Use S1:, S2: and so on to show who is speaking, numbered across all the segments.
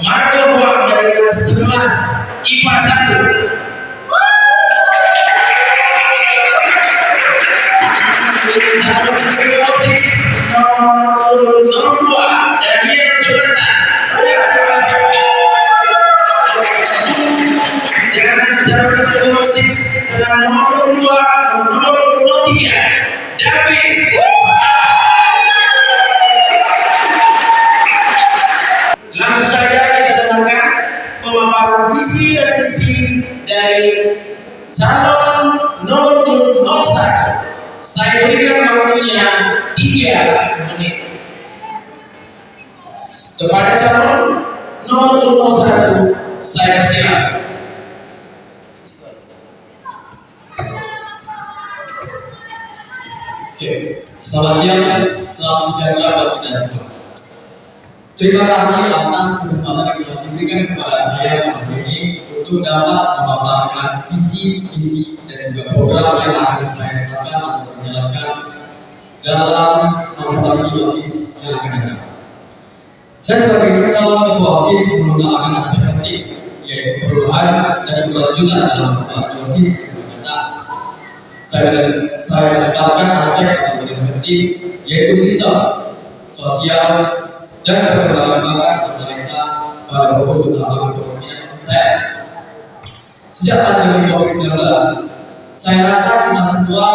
S1: Marco dari kelas 11 IPA 1. Nomor 2 Daniel Jonathan. Dengan jarak terus dengan nomor 2 nomor 3 Davis. Langsung saja kita dengarkan pemaparan visi dan misi dari calon nomor 1. Saya berikan waktunya 3 menit kepada calon nomor 1. Saya siap.
S2: Selamat siang, salam sejahtera buat kita semua. Terima kasih atas kesempatan yang telah diberikan kepada saya hari ini untuk dapat memaparkan visi, misi, dan juga program yang akan saya tetapkan atau saya jalankan dalam masa bakti OSIS yang akan datang. Saya sebagai calon ketua OSIS mengutamakan aspek penting, yaitu perubahan dan keberlanjutan dalam masa bakti OSIS yang akan datang. Saya menetapkan aspek yang paling penting, yaitu sistem sosial dan perkembangan bakat atau talenta pada fokus utama kepemimpinan OSIS saya. Sejak pandemi COVID-19, saya rasa kita semua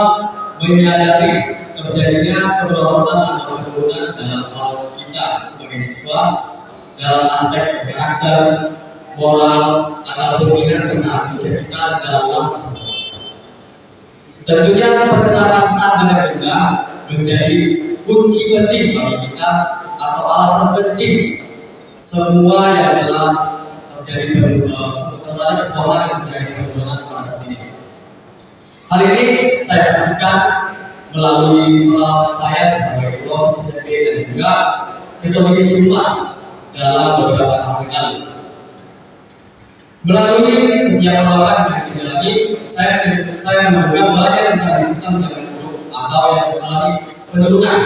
S2: menyadari terjadinya kemerosotan atau penurunan dalam hal kita sebagai siswa dalam aspek karakter, moral, atau minat serta antusias kita dalam masa depan. Tentunya penetapan standar yang rendah menjadi kunci penting bagi kita atau alasan penting semua yang telah terjadi terhadap semua hal yang terjadi penurunan pada saat ini. Hal ini saya saksikan melalui saya sebagai ketua OSIS SMP dan juga ketua divisi humas dalam beberapa tahun lalu. Melalui setiap penolakan yang dijalani, saya menemukan banyak sekali sistem yang buruk atau yang mengalami penurunan,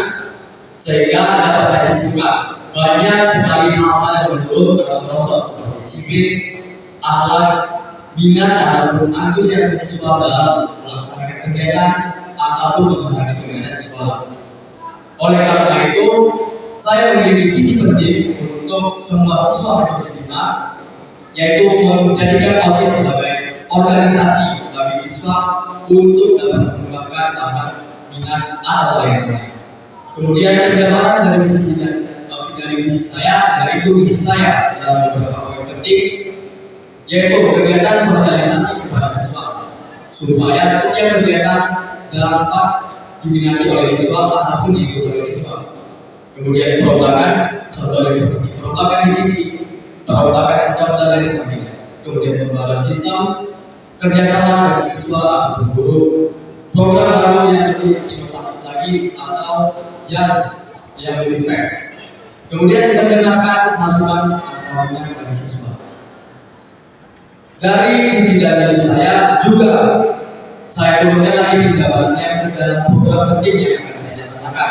S2: sehingga dapat saya simpulkan banyak sekali hal-hal yang menurun atau merosot seperti disiplin, akhlak, minat ataupun antusias siswa dalam melaksanakan kegiatan ataupun menghadapi kegiatan sekolah. Oleh karena itu, saya memiliki visi penting untuk semua siswa berkesinambungan, yaitu menjadikan OSIS sebagai organisasi bagi siswa untuk dapat mengembangkan bakat, minat, atau talenta. Kemudian penjabaran dari visi saya, yaitu misi saya dalam beberapa poin penting, yaitu kegiatan sosialisasi kepada siswa, supaya setiap kegiatan dapat diminati oleh siswa ataupun diikuti oleh siswa. Kemudian perombakan, contohnya seperti perombakan divisi, perombakan sistem dan lain sebagainya. Kemudian perombakan sistem, kerjasama dengan siswa atau guru, program baru yang lebih inovatif lagi atau yang lebih fresh. Kemudian mendengarkan masukan atau dari siswa. Dari visi dan misi saya juga saya turunkan lagi penjabarannya ke dalam program penting yang akan saya laksanakan,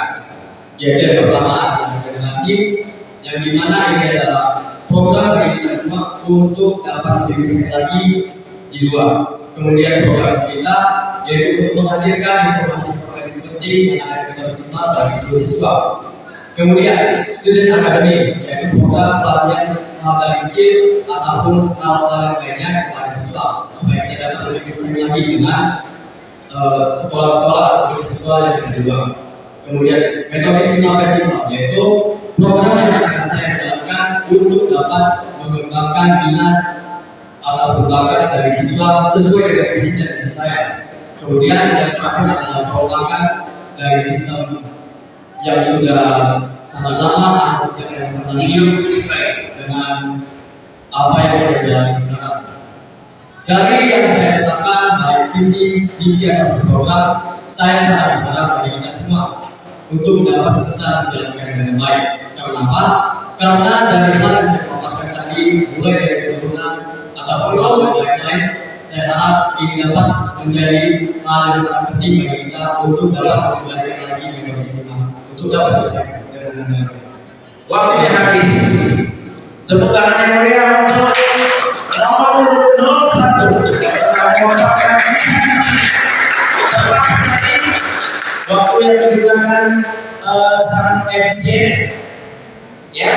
S2: yaitu yang pertama adalah regenerasi, yang dimana ini adalah program bagi kita semua untuk dapat lebih lagi di luar. Kemudian program kita yaitu untuk menghadirkan informasi-informasi penting yang akan kita terima bagi seluruh siswa. Kemudian student academy, yaitu program pelatihan dari skill ataupun hal-hal lainnya kepada siswa supaya kita dapat lebih bersama lagi dengan sekolah-sekolah atau siswa yang di luar. Kemudian metode Stima Festival, yaitu program yang akan saya jalankan untuk dapat mengembangkan minat atau bakat dari siswa sesuai dengan visi dan misi saya. Kemudian yang terakhir adalah perombakan dari sistem yang sudah sangat lama atau yang pernah baik dengan apa yang kita jalani sekarang. Dari yang saya katakan baik visi, misi atau program, saya sangat berharap bagi kita semua untuk dapat bisa menjalankan dengan baik. Kenapa? Karena dari hal yang saya katakan tadi, mulai dari penurunan ataupun hal lain, saya harap ini dapat menjadi hal yang sangat penting bagi kita untuk dapat mengembalikan lagi mekanisme untuk dapat bersaing dengan dunia.
S1: Waktunya habis. Tepuk tangan yang meriah untuk nomor 01. Waktu yang digunakan sangat efisien. Ya,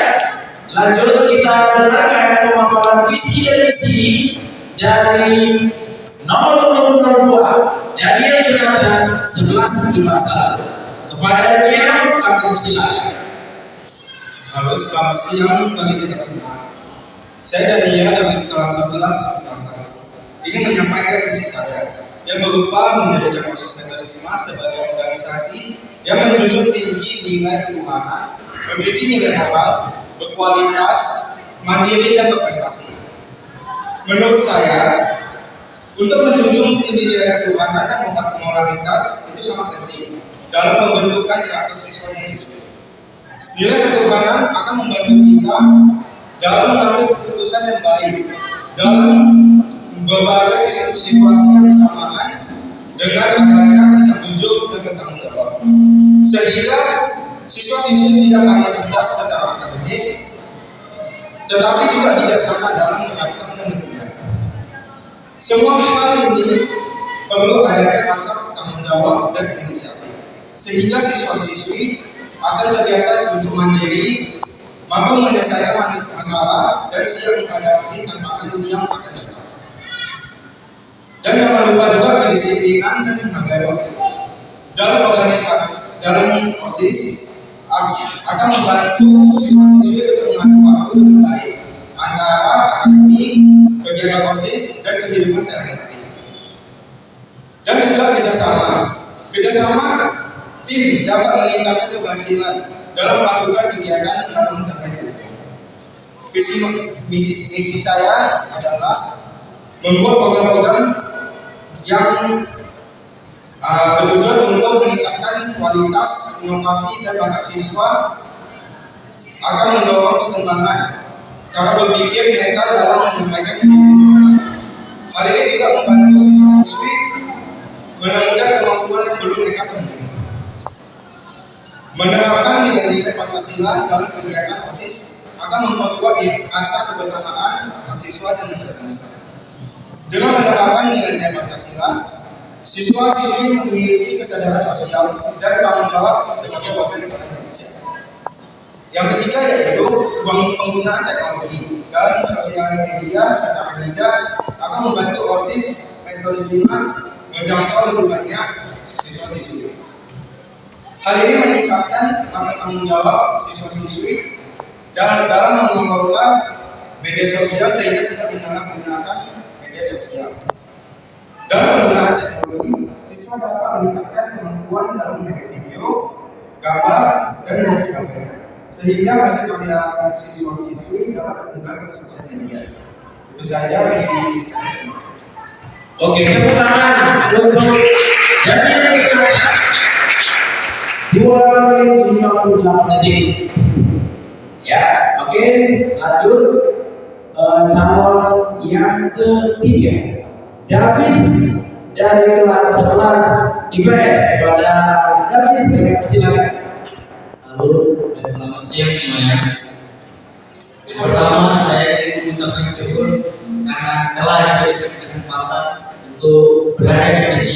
S1: lanjut kita dengarkan pemaparan visi dan misi dari nomor 02 Daniel Jonathan 1151. Kepada Daniel kami persilakan.
S3: Halo, selamat siang bagi kita semua. Saya Daniel dari kelas 11 ingin menyampaikan visi saya yang berupa menjadikan OSIS Metode 5 sebagai organisasi yang menjunjung tinggi nilai ketuhanan, memiliki nilai moral, berkualitas, mandiri dan berprestasi. Menurut saya, untuk menjunjung tinggi nilai ketuhanan dan moralitas itu sangat penting dalam pembentukan karakter siswa dan siswi. Nilai ketuhanan akan membantu kita dalam mengambil keputusan yang baik dalam berbagai situasi yang bersamaan dengan adanya sikap jujur dan bertanggung jawab, sehingga siswa-siswi tidak hanya cerdas secara akademis, tetapi juga bijaksana dalam merancang dan bertindak. Semua hal ini perlu adanya rasa tanggung jawab dan inisiatif, sehingga siswa-siswi akan terbiasa untuk mandiri, mampu menyelesaikan masalah dan siap menghadapi tantangan dunia yang akan datang. Dan jangan lupa juga kedisiplinan dan menghargai waktu. Dalam organisasi, dalam OSIS akan membantu siswa-siswi untuk mengatur waktu dengan baik antara akademik, kegiatan OSIS dan kehidupan sehari-hari. Dan juga kerjasama tim dapat meningkatkan keberhasilan dalam melakukan kegiatan dalam mencapai tujuan. Misi saya adalah membuat program-program yang bertujuan untuk meningkatkan kualitas, inovasi dan bakat siswa, akan mendorong perkembangan cara berpikir mereka dalam menyampaikan ide mereka. Hal ini juga membantu siswa-siswi menemukan kemampuan yang belum mereka temui. Menerapkan nilai-nilai Pancasila dalam kegiatan OSIS akan memperkuat rasa kebersamaan antar siswa dan masyarakat. Dengan menerapkan nilai-nilai Pancasila, siswa-siswi memiliki kesadaran sosial dan tanggung jawab sebagai warga negara Indonesia. Yang ketiga yaitu penggunaan teknologi dalam sosial media secara bijak akan membantu OSIS Metode 5 menjangkau lebih banyak siswa-siswi. Hal ini meningkatkan rasa tanggung jawab siswa-siswi dalam mengelola media sosial sehingga tidak menyalahgunakan media sosial. Dalam penggunaan teknologi, siswa dapat meningkatkan kemampuan dalam membuat video, gambar, dan lain sebagainya, sehingga hasil karya siswa-siswi dapat terbuka ke sosial media. Itu saja visi saya.
S1: Oke, tepuk tangan untuk Daniel Jonathan 2 menit 58 detik. Ya, oke, lanjut calon yang ketiga, Davis dari kelas 11 IPS. Kepada Davis, kami persilakan.
S2: Salut dan selamat siang semuanya. Yang pertama, saya ingin mengucapkan syukur karena telah diberikan kesempatan untuk berada di sini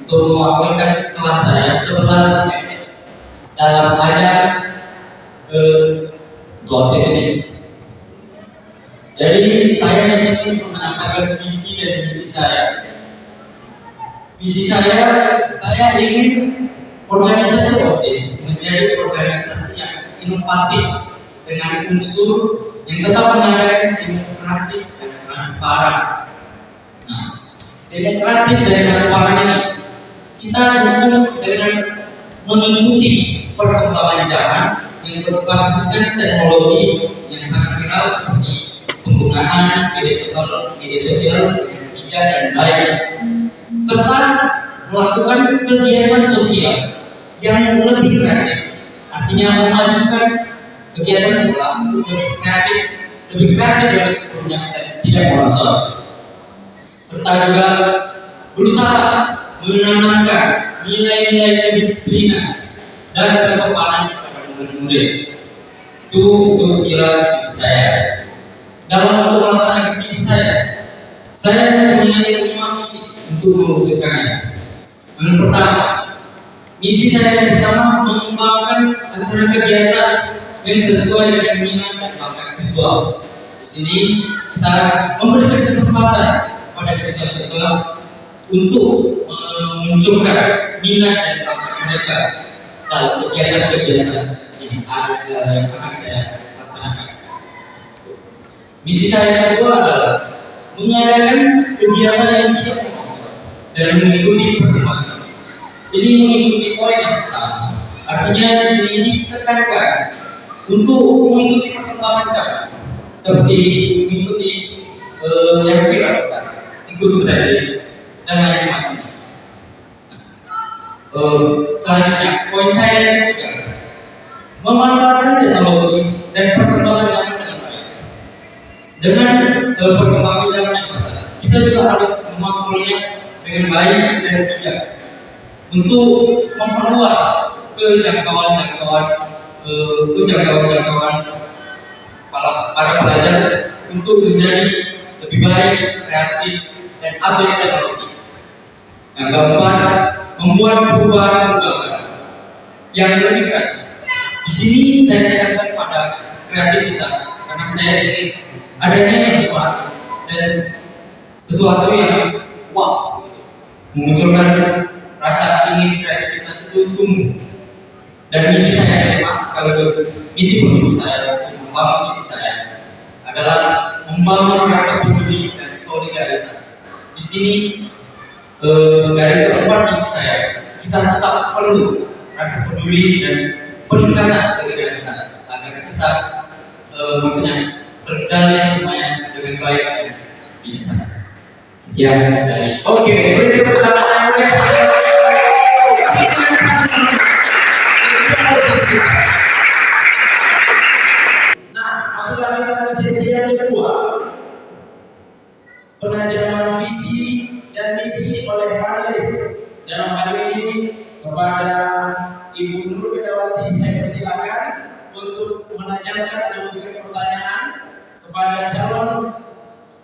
S2: untuk mewakilkan kelas saya 11 IPS dalam ajang ketua OSIS ini. Jadi saya di sini untuk menyampaikan visi dan misi saya. Visi saya ingin organisasi OSIS menjadi organisasi yang inovatif dengan unsur yang tetap mengadakan demokratis dan transparan. Nah, demokratis dan transparan ini kita dukung dengan mengikuti perkembangan zaman yang berbasiskan teknologi yang sangat viral seperti penggunaan media sosial dengan bijak dan baik, serta melakukan kegiatan sosial yang lebih kreatif, artinya memajukan kegiatan sekolah untuk lebih kreatif dari sebelumnya dan tidak monoton, serta juga berusaha menanamkan nilai-nilai kedisiplinan dan kesopanan kepada murid. Itu untuk sekilas visi saya. dalam untuk melaksanakan visi saya mempunyai 5 misi untuk mewujudkannya. Yang pertama, misi saya yang pertama mengembangkan acara kegiatan yang sesuai dengan minat dan bakat siswa. Di sini kita memberikan kesempatan pada siswa-siswa untuk memunculkan minat dan bakat mereka dalam kegiatan-kegiatan yang akan saya laksanakan. Misi saya yang kedua adalah mengadakan kegiatan yang tidak monoton dan mengikuti perkembangan. Jadi mengikuti poin yang pertama, artinya di sini ditekankan untuk mengikuti perkembangan kami, seperti mengikuti yang viral sekarang, ikut trending dan lain semacamnya. Selanjutnya, poin saya yang ketiga, memanfaatkan teknologi dan perkembangan zaman dengan baik. Dengan perkembangan zaman yang besar, kita juga harus mengontrolnya dengan baik dan bijak untuk memperluas jangkauan para pelajar untuk menjadi lebih baik, kreatif, dan update teknologi. Yang keempat, membuat perubahan yang lebih kreatif. Di sini saya tekankan pada kreativitas karena saya ingin adanya yang baru dan sesuatu yang wow, memunculkan rasa ingin kreativitas itu tumbuh. Dan misi saya kelima sekaligus misi penutup saya untuk membangun visi saya adalah membangun rasa peduli dan solidaritas. Di sini dari keempat misi saya, kita tetap perlu rasa peduli dan peningkatan solidaritas agar kita maksudnya terjalin semuanya dengan baik dan biasa. Sekian dari.
S1: Oke, beri tepuk tangan saya. Nah, masuklah kita ke sesi yang kedua. Penajaman visi dan misi oleh panelis. Dalam hal ini kepada Ibu Nur Widawati saya persilakan untuk menajamkan atau memberikan pertanyaan kepada calon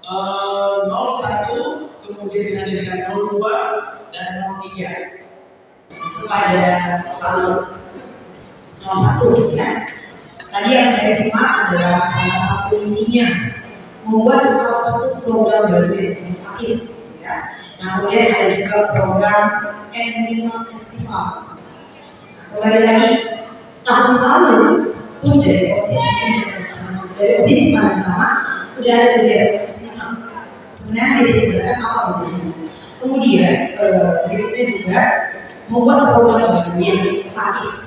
S1: 01, kemudian dilanjutkan 02 dan 03.
S4: Kepada calon 01 ya. Tadi yang saya simak adalah salah satu isinya membuat salah satu program baru yang inovatif ya. Nah, kemudian ada juga program N5 Festival. Kembali lagi tahun lalu pun dari posisi pertama sudah ada kegiatan festival. Sebenarnya tidak digunakan apa bedanya. Kemudian berikutnya juga membuat program baru yang inovatif.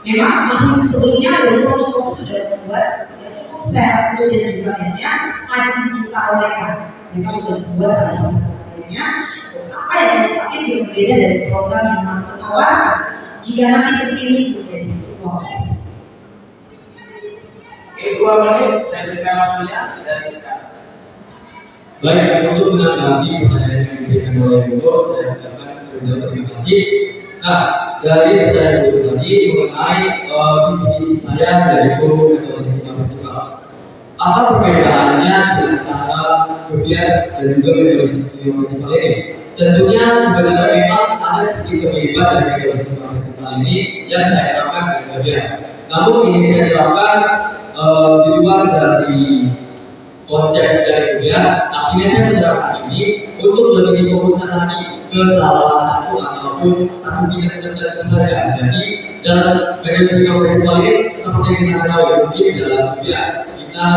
S4: Memang tahun sebelumnya dari proses sudah membuat cukup saya apresiasi juga banyak ada digital mereka sudah membuat salah satu programnya. Apa yang inovatif yang berbeda dari program yang menawarkan jika nanti terpilih menjadi proses.
S1: Oke, 2 menit saya berikan waktunya dari sekarang.
S2: Baik, untuk menanggapi pertanyaan yang diberikan oleh Ibu, saya ucapkan terima kasih. Nah, dari pertanyaan Ibu tadi mengenai visi-visi saya dari metode Sigma Festival. Apa perbedaannya antara kegiatan dan juga metode Sigma Festival ini? Tentunya sebenarnya memang ada sedikit kemiripan dari metode Sigma Festival ini yang saya terapkan di bagian. Namun ini saya terapkan di luar dari konsep dari kegiatan. Artinya saya menerapkan ini untuk lebih difokuskan lagi ke salah satu ataupun satu bidang tertentu saja. Jadi dalam metode Sigma Festival ini seperti kita ketahui mungkin dalam kegiatan kita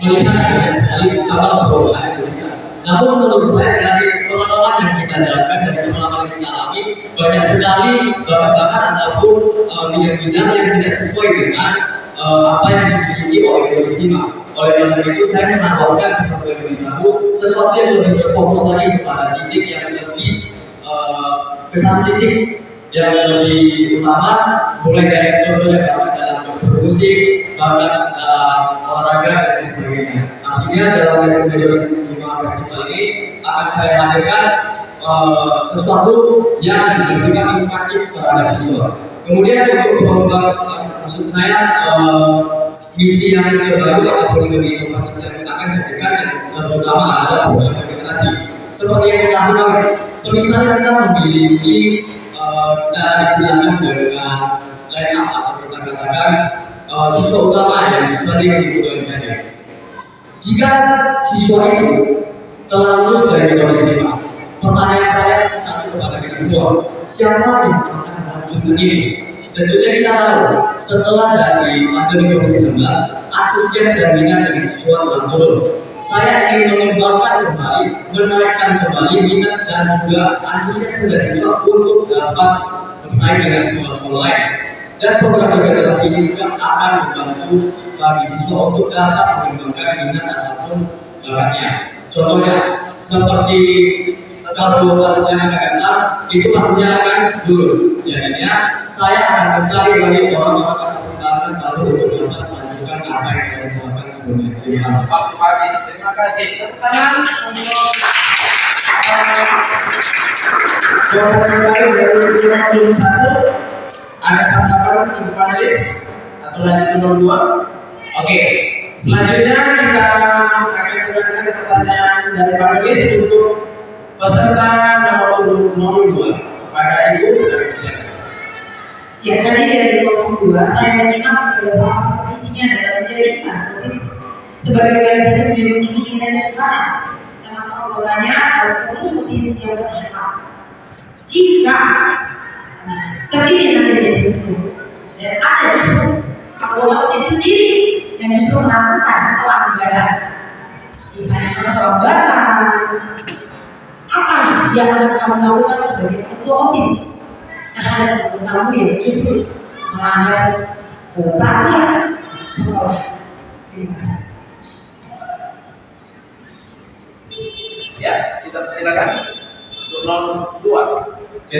S2: melihat banyak sekali cabang perubahan yang diberikan. Namun menurut saya dari pengalaman yang kita jalankan, dari pengalaman yang kita alami, banyak sekali bakat-bakat ataupun bidang-bidang yang tidak sesuai dengan apa yang dimiliki oleh metode Sigma. Oleh karena itu saya menawarkan sesuatu yang lebih baru, sesuatu yang lebih berfokus lagi kepada titik yang lebih kesana titik yang lebih utama, mulai dari contohnya bakat dalam bermusik, bakat dalam olahraga dan sebagainya. Artinya dalam metode Sigma Festival ini akan saya hadirkan sesuatu yang bersifat interaktif terhadap siswa. Kemudian untuk pengembangan maksud saya misi yang terbaru ataupun lebih inovatif yang akan saya berikan yang terutama adalah program regenerasi. Seperti yang kita ketahui, semisal kita memiliki kita istilahkan dengan line up atau kita katakan siswa utama yang sering diikuti oleh. Jika siswa itu telah lulus dari metode 5, pertanyaan saya satu kepada kita semua, siapa yang akan melanjutkan ini? Tentunya kita tahu, setelah dari pandemi COVID-19, antusias dan minat dari siswa telah turun. Saya ingin mengembangkan kembali, menaikkan kembali minat dan juga antusias dari siswa untuk dapat bersaing dengan sekolah-sekolah lain. Dan program regenerasi ini juga akan membantu bagi siswa untuk dapat mengembangkan minat ataupun bakatnya. Contohnya, seperti kelas 12 yang akan datang, itu pastinya akan lulus. Jadinya, saya akan mencari lagi orang-orang ataupun bakat baru untuk dapat melanjutkan apa yang telah dilakukan sebelumnya. Terima kasih.
S1: Waktu habis. Terima kasih. Tepuk tangan untuk dari 2021. Ada tanggapan ibu panelis atau lanjut nomor 2? Oke. Selanjutnya kita akan menggunakan pertanyaan dari panelis untuk peserta nomor 2 kepada ibu. Silakan.
S4: Ya, tadi dari 02 saya menyimak salah satu visinya adalah menjadikan OSIS sebagai organisasi pendidikan tinggi nilai negara, termasuk anggotanya pengurus OSIS yang berhak. Jika terpilih nanti menjadi ketua dan ada justru anggota OSIS sendiri yang justru melakukan pelanggaran, misalnya karena pelambatan, apa yang akan kamu lakukan sebagai ketua OSIS terhadap anggota yang justru melanggar peraturan sekolah? Terima kasih.
S1: Ya, kita silakan untuk nomor 2.
S3: Oke,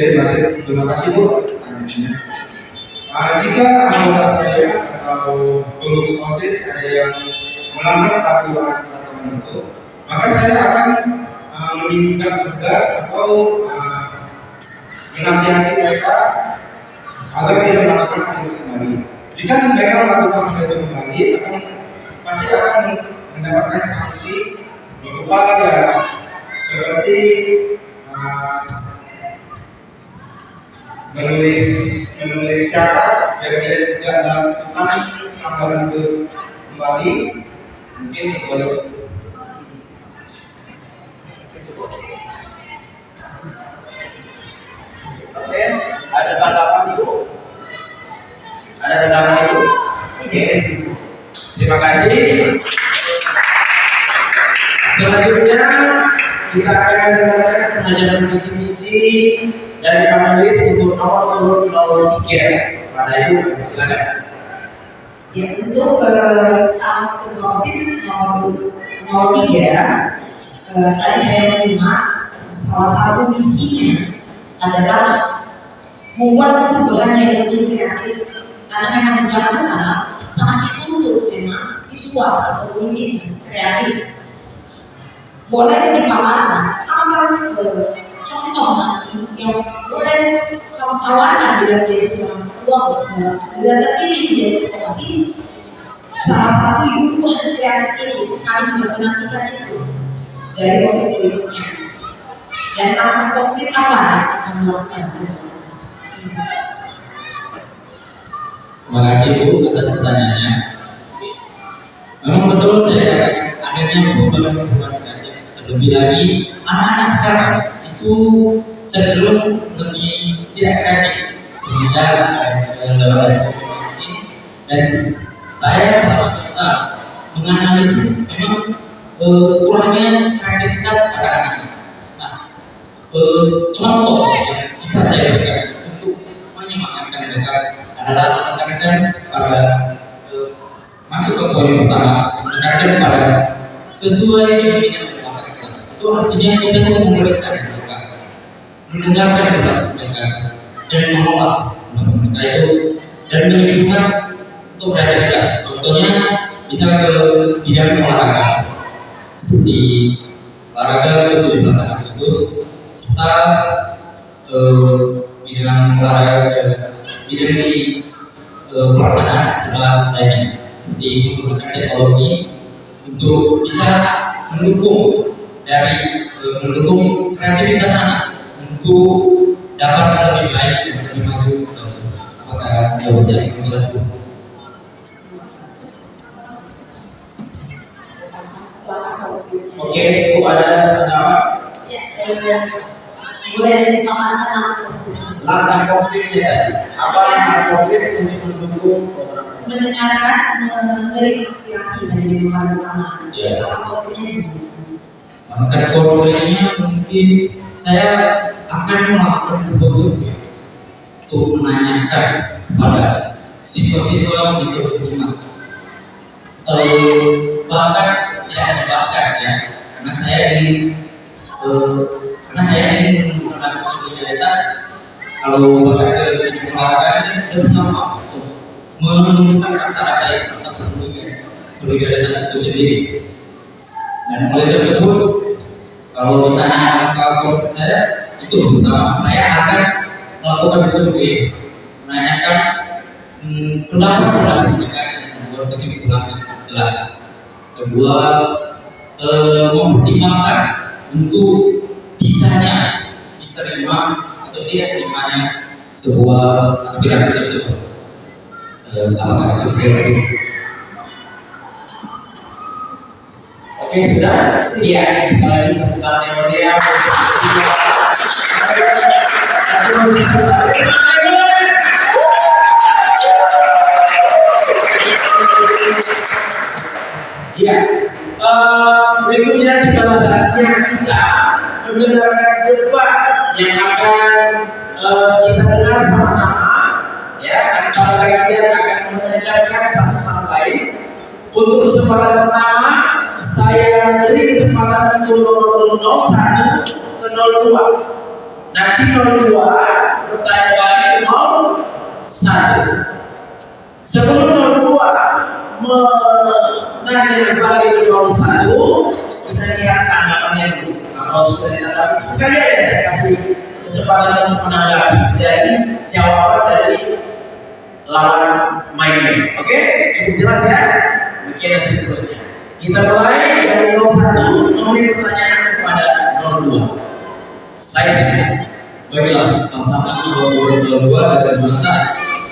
S3: terima kasih Bu atas pertanyaannya. Jika anggota saya atau pengurus OSIS ada yang melanggar aturan itu, maka saya akan menindak tegas atau menasihati mereka agar tidak melakukan hal itu kembali. Jika mereka melakukan hal itu kembali, pasti akan mendapatkan sanksi berupa ya seperti menulis syarat yang tidak melakukan pelanggaran itu kembali. Mungkin itu aja.
S1: Oke, ada tanggapan ibu? Ada tanggapan ibu? Oke, terima kasih. Selanjutnya kita akan mendengarkan pengajaran visi-misi dari panelis untuk nomor 03. Pada ibu, silakan.
S4: Ya, untuk calon ketua OSIS nomor 03, tadi saya menyimak salah satu misinya adalah membuat perubahan yang lebih kreatif, karena memang di zaman sekarang sangat dituntut memang siswa atau pemimpin kreatif. Boleh dipaparkan apa contoh nanti yang boleh kamu tawarkan bila menjadi seorang ketua bila terpilih menjadi ketua OSIS. Salah satu perubahan kreatif ini kami juga menantikan itu dari OSIS berikutnya. Dan langkah konkret apa yang akan melakukan itu?
S2: Terima kasih Bu atas pertanyaannya. Memang betul saya adanya perubahan kreatif. Terlebih lagi anak-anak sekarang itu cenderung lebih tidak kreatif semenjak dalam COVID-19. Dan saya selama kita menganalisis memang kurangnya kreativitas anak-anak. Contoh yang bisa saya berikan untuk menyemangatkan mereka adalah menekankan pada masuk ke poin pertama, menekankan pada sesuai dengan minat dan bakat siswa. Itu artinya kita tuh memberikan mereka, mendengarkan pendapat mereka dan mengolah pendapat mereka itu dan menyebutkan untuk kreativitas. Contohnya bisa ke bidang olahraga seperti olahraga ke 17 Agustus serta bidang olahraga bidang di pelaksanaan acara lainnya seperti menggunakan teknologi untuk bisa mendukung mendukung kreativitas anak untuk dapat lebih baik dan lebih maju. Apakah jawabannya jelas Bu?
S1: Oke, Bu ada jawab?
S4: Mulai dari pemahaman
S1: Langkah konkretnya tadi, apa langkah konkret untuk mendukung program ini?
S4: mendengarkan, memberi inspirasi dari lingkungan utama.
S1: Ya.
S4: Konkretnya gimana?
S2: Langkah konkretnya mungkin saya akan melakukan sebuah survei untuk menanyakan kepada siswa-siswa di Torisma. Bahkan tidak ada bakat ya, karena saya ingin menemukan rasa solidaritas. Kalau bakat ke keluarga kan lebih gampang untuk menemukan rasa pedulian, solidaritas itu sendiri. Dan oleh tersebut, kalau ditanya langkah konkret saya, itu pertama saya akan melakukan survei, menanyakan pendapat mereka dan membuat kesimpulan yang jelas. Kedua, mempertimbangkan untuk bisanya diterima atau tidak terimanya sebuah aspirasi tersebut. Apakah seperti itu?
S1: Oke, sudah. Iya, sekali lagi tepuk tangan yang meriah Iya. Berikutnya kita saatnya kita mendengarkan debat yang akan kita dengar sama-sama. Ya, antara kalian akan mengucapkan satu sama lain. Untuk kesempatan pertama, saya beri kesempatan untuk nomor 01 ke 02. Nanti 02 bertanya balik ke 01. Sebelum 02 menanya balik ke 01, kita lihat tanggapannya dulu. Kalau sudah ditanggapi, sekali aja saya kasih kesempatan untuk menanggapi dari jawaban dari lawan mainnya. Oke, cukup jelas ya. Mungkin nanti seterusnya. Kita mulai dari 01 memberi pertanyaan kepada 02. Saya saja.
S2: Baiklah, pasangan 22 dan Jonathan.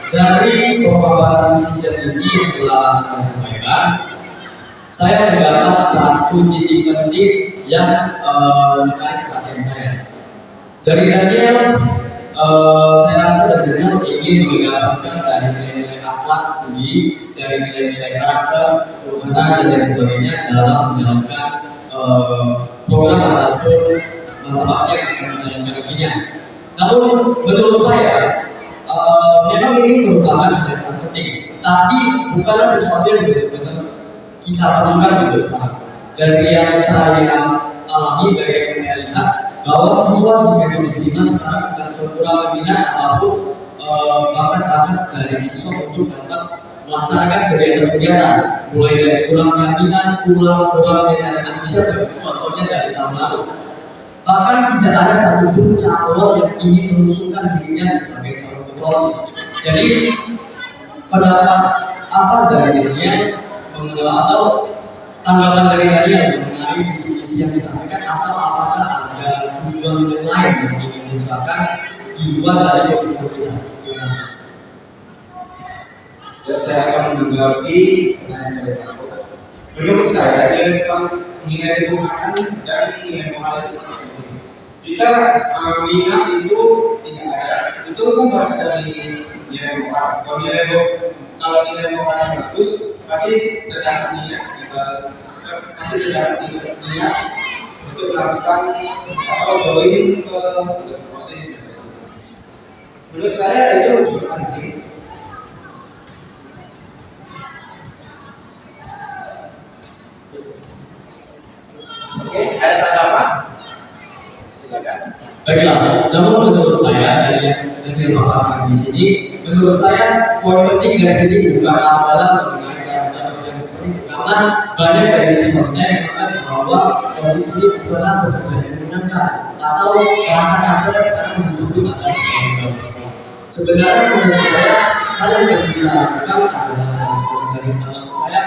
S2: Dari pemaparan visi dan misi yang telah saya sampaikan, saya mendapat satu titik penting yang menarik perhatian saya. Dari Daniel, saya rasa Daniel ingin menggambarkan dari nilai-nilai akhlak budi, dari nilai-nilai karakter, ketuhanan dan lain sebagainya dalam menjalankan program ataupun masa bakti yang akan menjalankan nantinya. Namun menurut saya memang ini merupakan hal yang sangat penting, tapi bukanlah sesuatu yang benar-benar kita perlukan gitu sekarang. Dari yang saya alami, dari yang saya lihat, bahwa siswa di metode Lima sekarang sedang berkurang minat ataupun bakat-bakat dari siswa untuk dapat melaksanakan kegiatan-kegiatan, mulai dari kurangnya minat, kurangnya antusias, contohnya dari tahun lalu. Bahkan tidak ada satupun calon yang ingin mengusulkan dirinya sebagai calon ketua OSIS. Jadi pendapat apa dari Daniel atau tanggapan dari Daniel mengenai visi-visi yang disampaikan, atau apakah ada tujuan lain yang ingin diterapkan di luar dari kebutuhan kita? Terima kasih.
S3: Ya, saya akan menanggapi pertanyaan dari Pak. Menurut saya dia tentang nilai Tuhan dan nilai moral itu sangat penting. Jika minat itu tidak ada, itu kan berasal dari nilai moral. Kalau nilai moralnya bagus, pasti terdapat niat, pasti terdapat niat untuk melakukan atau join ke proses. Menurut saya itu juga penting.
S1: Oke, ada tanggapan? Silakan.
S2: Baiklah, namun menurut saya dari Bapak di sini, menurut saya poin penting dari sini bukan adalah mengenai yang seperti itu, karena banyak dari siswanya yang mengatakan bahwa posisi ini bukanlah bekerja yang menyenangkan atau rasa kasar sekarang disebut adalah sebagai sebenarnya menurut saya hal yang kita lakukan adalah dari maksud saya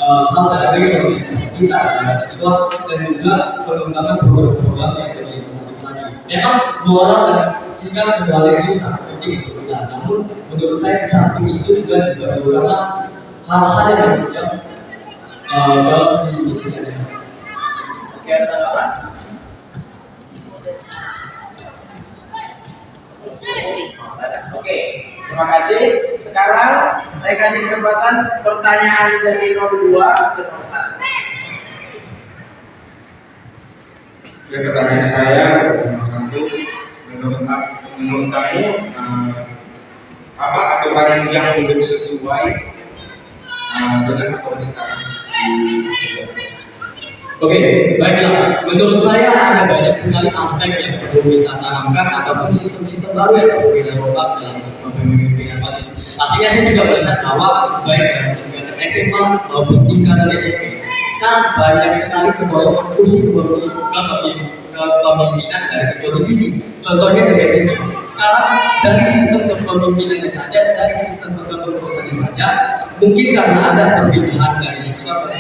S2: hal dari sosialisasi kita dengan siswa dan juga pengembangan program-program yang lebih lanjut lagi. Memang moral dan sikap kembali itu sangat penting untuk kita. Namun menurut saya di samping itu juga diperlukan hal-hal yang menunjang dalam visi misi dan
S1: Oke, ada apa? Oke, terima kasih. Sekarang saya kasih kesempatan pertanyaan dari 02 ke 01.
S3: Ya, pertanyaan saya nomor satu, menurut kamu apa aturan yang belum sesuai dengan aturan sekarang di proses?
S2: Oke, baiklah. Menurut saya ada banyak sekali aspek yang perlu kita tanamkan ataupun sistem-sistem baru yang perlu kita rombak dalam kepemimpinan OSIS. Artinya saya juga melihat bahwa baik dalam tingkatan SMA maupun tingkatan SMP, sekarang banyak sekali kekosongan kursi kepemimpinan dari ketua divisi. Contohnya dari SMP. Sekarang dari sistem kepemimpinannya saja, dari sistem kepengurusannya saja, mungkin karena ada perpindahan dari siswa ke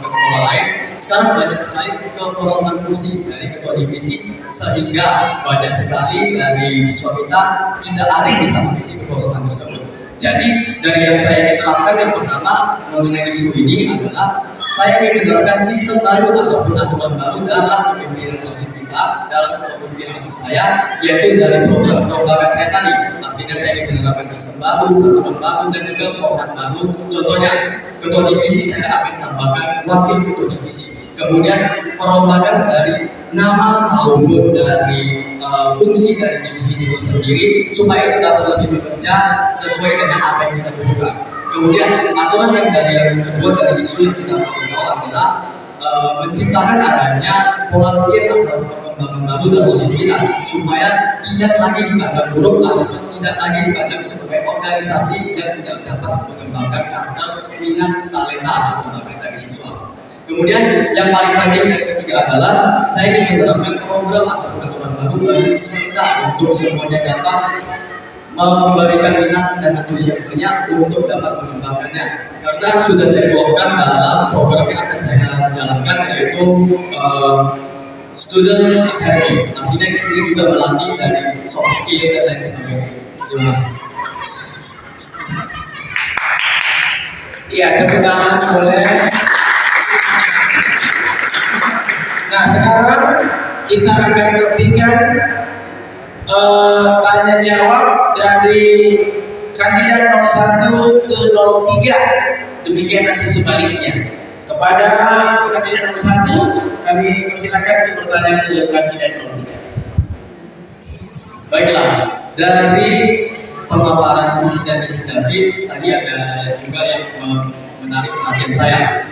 S2: sekolah lain, sekarang banyak sekali kekosongan kursi dari ketua divisi, sehingga banyak sekali dari siswa kita tidak ada yang bisa mengisi kekosongan tersebut. Jadi dari yang saya ingin terapkan yang pertama mengenai isu ini adalah saya ingin menerapkan sistem baru ataupun aturan baru dalam kepemimpinan OSIS kita, dalam kepemimpinan OSIS saya, yaitu dari program perombakan saya tadi. Artinya saya ingin menerapkan sistem baru, aturan baru, dan juga format baru. Contohnya, ketua divisi saya akan tambahkan wakil ketua divisi. Kemudian perombakan dari nama maupun dari fungsi dari divisi itu sendiri supaya itu dapat lebih bekerja sesuai dengan apa yang kita butuhkan. Kemudian aturan yang dari yang kedua dari isu yang kita perlu adalah menciptakan adanya pola pikir atau perkembangan baru dalam OSIS kita supaya tidak lagi dipandang buruk ataupun tidak lagi dipandang sebagai organisasi yang tidak dapat mengembangkan karakter, minat, talenta atau bakat dari siswa. Kemudian yang paling penting dan ketiga adalah saya ingin menerapkan program atau aturan baru bagi siswa kita untuk semuanya dapat memberikan minat dan antusiasmenya untuk dapat mengembangkannya. Karena sudah saya tuangkan dalam program yang akan saya jalankan yaitu Student Academy. Artinya di sini juga melatih dari soft skill dan lain sebagainya. Terima kasih.
S1: Iya, tepuk tangan boleh. Nah, sekarang kita akan buktikan tanya jawab dari kandidat nomor 1 ke 03. Demikian nanti sebaliknya. Kepada kandidat nomor 1, kami persilakan untuk bertanya ke kandidat nomor 3.
S2: Baiklah, dari pemaparan visi dan misi Davis tadi ada juga yang menarik perhatian saya.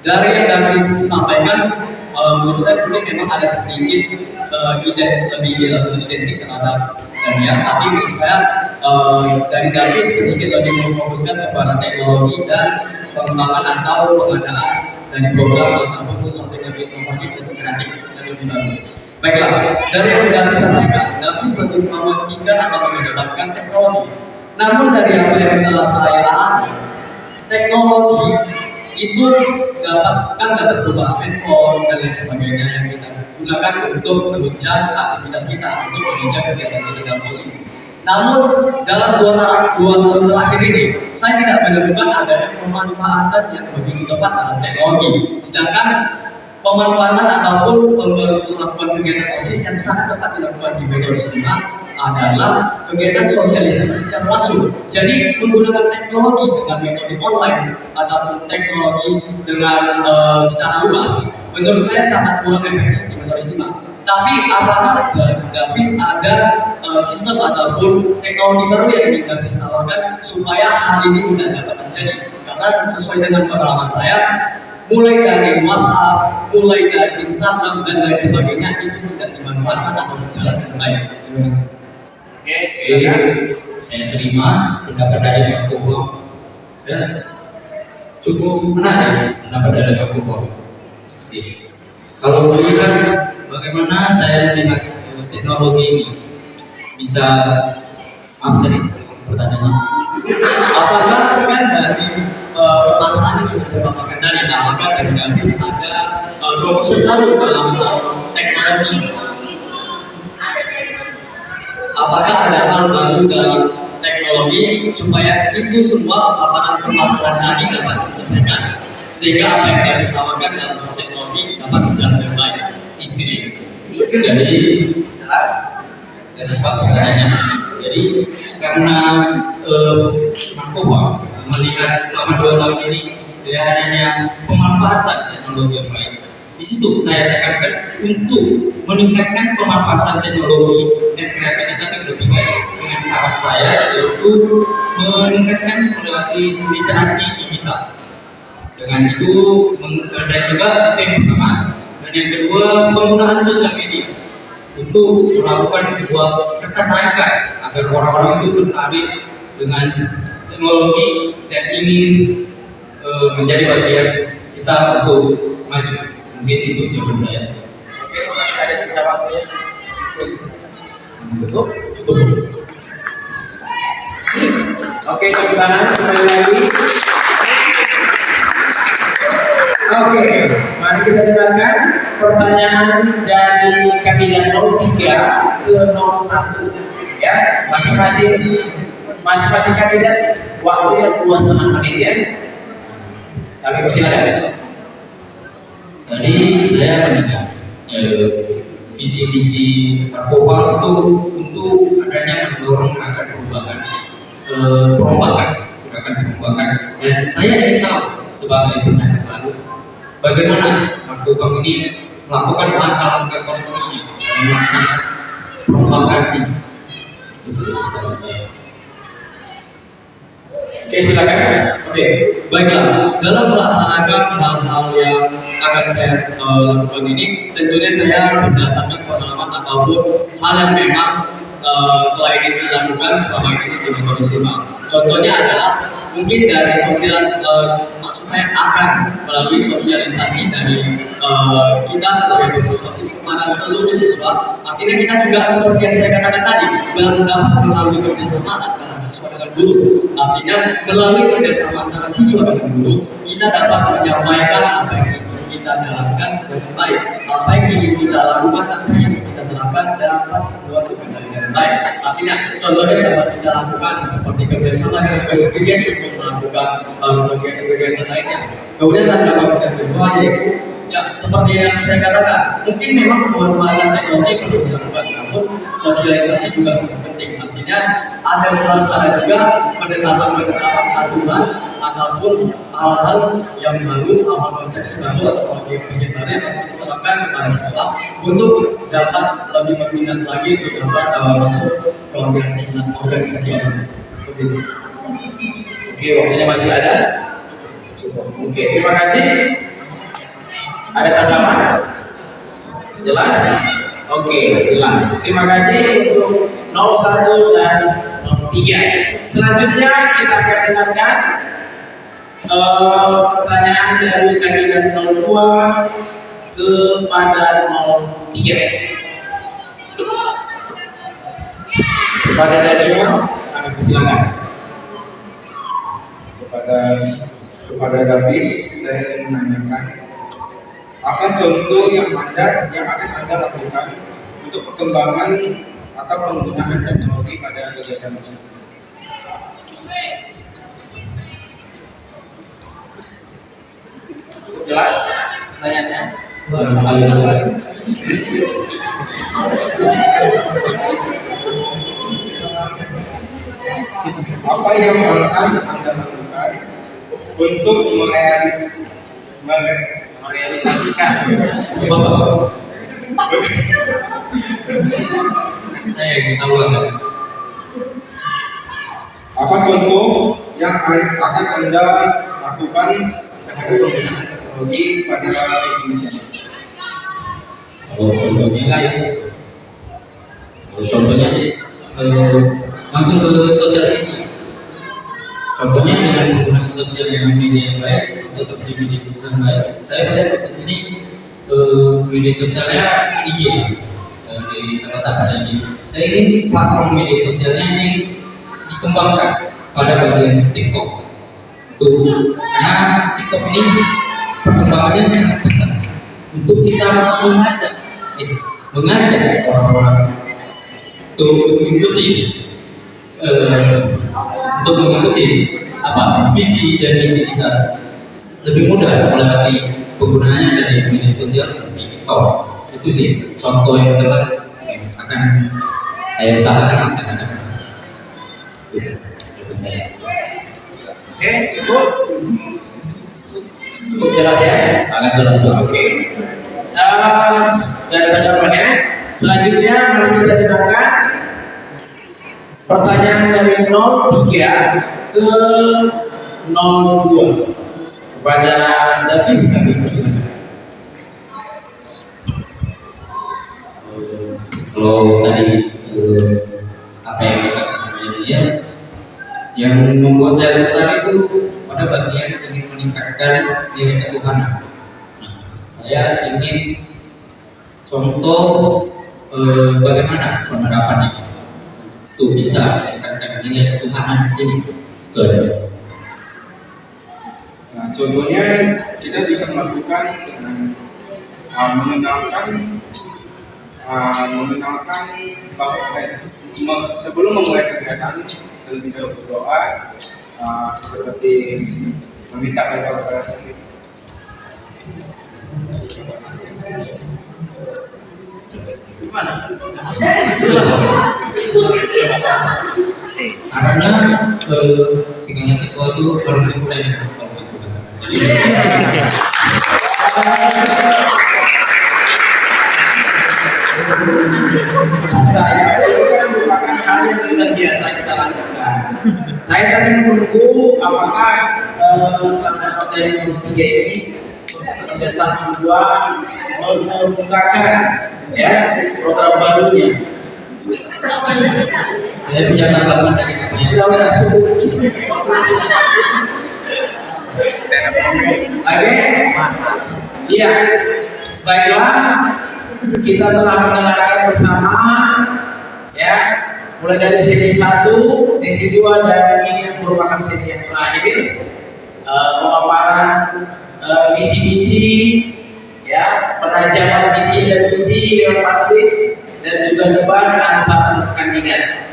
S2: Dari yang Davis sampaikan, menurut saya mungkin memang ada sedikit lebih identik terhadap Daniel, tapi menurut saya dari Davis sedikit lebih memfokuskan kepada teknologi dan pengembangan atau pengadaan dari program ataupun sesuatu yang lebih inovatif dan kreatif dan lebih baru. Baiklah, dari yang Davis sampaikan, Davis lebih mementingkan atau mengedepankan teknologi. Namun dari apa yang telah saya alami, teknologi itu dapat berupa handphone dan lain sebagainya yang kita gunakan untuk menunjang aktivitas kita, untuk menunjang kegiatan kita dalam OSIS. Namun dalam dua tahun terakhir ini, saya tidak menemukan adanya pemanfaatan yang begitu tepat dalam teknologi. Sedangkan pemanfaatan ataupun melakukan kegiatan OSIS yang sangat tepat dilakukan di metode 5 adalah kegiatan sosialisasi secara langsung. Jadi menggunakan teknologi dengan metode online ataupun teknologi dengan secara luas, menurut saya sangat kurang efektif di metode 5. Tapi apakah Davis ada sistem ataupun teknologi baru yang ingin Davis tawarkan supaya hal ini tidak dapat terjadi? Karena sesuai dengan pengalaman saya, mulai dari WhatsApp, mulai dari Instagram dan lain sebagainya itu tidak dimanfaatkan atau berjalan dengan baik. Terima kasih.
S1: Oke, silakan.
S5: Saya terima pendapat dari Pak Koko dan cukup menarik pendapat dari Pak Koko. Kalau melihat bagaimana saya melihat teknologi ini bisa, maaf tadi pertanyaannya.
S2: Apakah kan dari permasalahan yang sudah saya paparkan tadi. Nah, maka dari Davis ada terobosan baru dalam hal teknologi. Apakah ada hal baru dalam teknologi supaya itu semua paparan permasalahan tadi dapat diselesaikan, sehingga apa yang Davis tawarkan dalam teknologi dapat berjalan dengan baik? Itu dia.
S5: Jadi jelas dan faktanya. Jadi karena narkoba melihat selama 2 tahun ini tidak adanya pemanfaatan teknologi yang baik. Di situ saya tekankan untuk meningkatkan pemanfaatan teknologi dan kreativitas yang lebih baik dengan cara saya yaitu meningkatkan literasi digital. Dengan itu dan juga itu yang pertama, dan yang kedua penggunaan sosial media untuk melakukan sebuah ketertarikan agar orang-orang itu tertarik dengan teknologi dan ingin menjadi bagian kita untuk maju. Mungkin itu jawaban saya.
S1: Oke, masih ada sisa waktunya. Cukup? Cukup. Oke, tepuk tangan kembali lagi. Oke, mari kita dengarkan pertanyaan dari kandidat 03 ke 01. Ya, masing-masing kandidat waktunya 2,5 menit ya. Kami persilakan.
S5: Tadi saya mendengar visi-visi narkoba itu untuk adanya mendorong gerakan perubahan, perombakan, dan saya ingin tahu sebagai penanya baru bagaimana narkoba ini melakukan langkah-langkah konkretnya dalam melaksanakan perombakan ini. Itu sudah pertanyaan saya.
S1: Oke, silakan.
S2: Oke, baiklah. Dalam melaksanakan hal-hal yang akan saya lakukan ini, tentunya saya berdasarkan pengalaman ataupun hal yang memang telah ini dilakukan selama ini di metode SIMA. Contohnya adalah mungkin dari sosial, maksud saya akan melalui sosialisasi dari kita sebagai pengurus OSIS kepada seluruh siswa. Artinya kita juga seperti yang saya katakan tadi, dapat melalui kerjasama antara siswa dengan guru. Artinya melalui kerjasama antara siswa dengan guru, kita dapat menyampaikan apa yang ingin kita jalankan dengan baik, apa yang ingin kita lakukan, apa yang ingin kita terapkan dapat semua terkendali dengan baik. Artinya contohnya dapat kita lakukan seperti kerjasama dengan BSPG untuk melakukan kegiatan-kegiatan lainnya. Kemudian langkah yang kedua yaitu ya seperti yang saya katakan, mungkin memang pemanfaatan teknologi perlu dilakukan, namun sosialisasi juga sangat penting. Artinya harus ada juga penetapan aturan ataupun hal-hal yang baru, hal-hal konsepsi baru atau bagian baru yang harus diterapkan kepada siswa untuk dapat lebih berminat lagi untuk dapat masuk ke organisasi OSIS. Seperti itu.
S1: Oke, waktunya masih ada. Cukup. Oke, terima kasih. Ada tanggapan? Jelas? Oke, jelas. Terima kasih untuk 01 dan 03. Selanjutnya kita akan dengarkan pertanyaan dari kandidat 02 kepada 03. Kepada Daniel, kami persilakan.
S3: Kepada Davis, saya ingin menanyakan apa contoh yang akan Anda lakukan untuk perkembangan atau penggunaan teknologi pada kegiatan tersebut?
S1: Cukup jelas pertanyaannya?
S5: Baru sekali lagi.
S3: Apa yang akan Anda lakukan untuk
S1: merealisasikan
S5: Saya ingin tahu Anda.
S3: apa contoh yang akan Anda lakukan terhadap penggunaan teknologi pada visi misi Anda?
S5: Kalau contohnya sih langsung ke sosial media. Contohnya dengan menggunakan sosial media yang baik, contoh seperti media sosial yang baik. Saya melihat proses ini media sosialnya IG di tempat ada ini. Saya ingin platform media sosialnya ini dikembangkan pada bagian TikTok. Tuh, karena TikTok ini perkembangannya sangat pesat untuk kita mengajak orang-orang untuk mengikuti visi dan misi kita lebih mudah melewati penggunaannya dari media sosial seperti TikTok. Itu sih contoh yang jelas yang akan saya usahakan laksanakan.
S1: Oke, cukup jelas ya.
S5: Sangat jelas.
S1: Oke. Dari tanggapannya, selanjutnya mari kita dengarkan pertanyaan dari 03 ke 02 kepada Davis, kami persilakan.
S5: Kalau tadi apa yang dikatakan oleh dia, yang membuat saya tertarik itu pada bagian ingin meningkatkan nilai ketuhanan. Nah, saya ingin contoh bagaimana penerapannya untuk bisa meningkatkan nilai ketuhanan ini.
S3: Nah, contohnya kita bisa melakukan dengan mengenalkan bahwa sebelum memulai kegiatan terlebih dahulu berdoa, seperti meminta bantuan kepada Tuhan.
S1: Gimana?
S5: Karena segala sesuatu harus dimulai dengan taubat Tuhan.
S1: Saya itu kan merupakan hal yang sudah biasa kita lakukan. Saya tadi menunggu apakah tanggapan dari 03 ini mendesak dua membukakan ya program barunya.
S5: Saya punya tanggapan dari apa yang
S1: Udah cukup. Oke, iya, baiklah. Kita telah mendengarkan bersama ya, mulai dari sesi 1, sesi 2 dan ini yang merupakan sesi yang terakhir, pemaparan visi-misi ya, penajaman visi dan misi lewat panelis dan juga debat antar kandidat.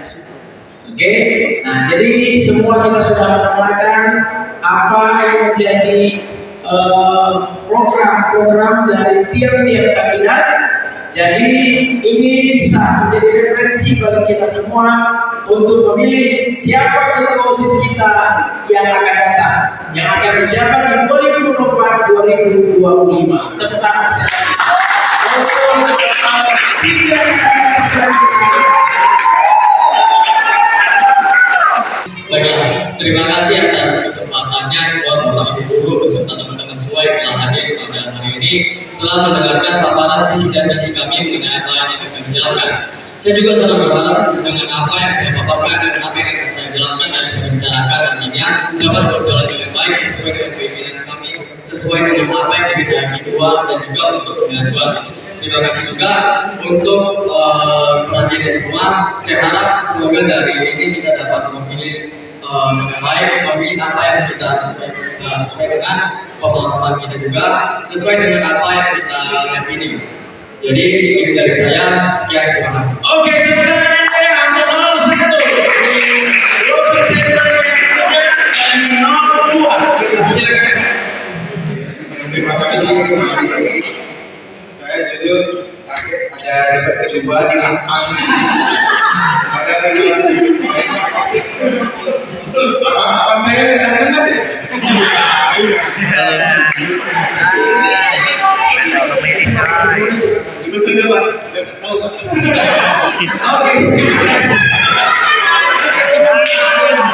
S1: Oke, nah jadi semua kita sudah mendengarkan apa yang menjadi program-program dari tiap-tiap kandidat. Jadi ini bisa menjadi referensi bagi kita semua untuk memilih siapa ketua OSIS kita yang akan datang, yang akan menjabat di 2024-2025. Tepuk tangan sekali.
S2: Baiklah, terima kasih atas kesempatannya semua Bapak Ibu Guru beserta teman-teman semua yang telah hadir pada hari ini, telah mendengarkan paparan visi dan misi kami mengenai apa yang akan kami jalankan. Saya juga sangat berharap dengan apa yang saya paparkan dan apa yang akan saya jalankan dan saya bicarakan nantinya dapat berjalan dengan baik sesuai dengan keinginan kami, sesuai dengan apa yang dikehendaki Tuhan dan juga untuk kepentingan Tuhan. Terima kasih juga untuk perhatiannya semua. Saya harap semoga dari ini kita dapat memilih dengan baik, memilih apa yang kita sesuai dengan pemahaman kita juga, sesuai dengan apa yang kita yakini. Jadi ini dari saya. Sekian, terima kasih.
S1: Oke, tepuk tangan yang untuk 01. Kita silakan.
S3: Terima kasih. Saya jujur kaget ada debat kedua di Lampang. Padahal apa saya datang aja? Itu saja Pak. Tidak tahu Pak.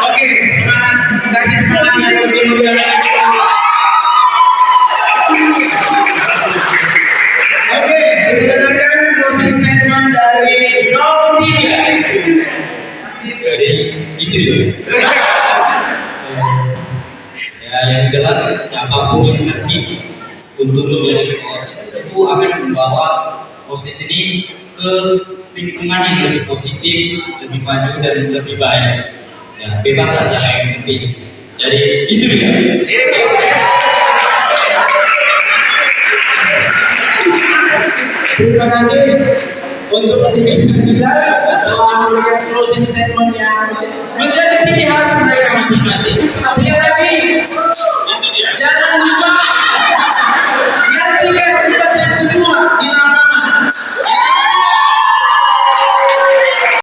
S1: Oke, semangat. Kasih semangat yang lebih mulia lagi. Oke, kita dengarkan closing statement dari 03.
S5: dari itu ya, yang jelas siapapun yang terpilih untuk menjadi ketua OSIS itu akan membawa OSIS ini ke lingkungan yang lebih positif, lebih maju dan lebih baik. Ya, bebas saja yang terpilih.
S2: Jadi itu dia.
S1: Terima kasih untuk ketiga kandidat telah memberikan closing statement yang menjadi ciri khas mereka masing-masing.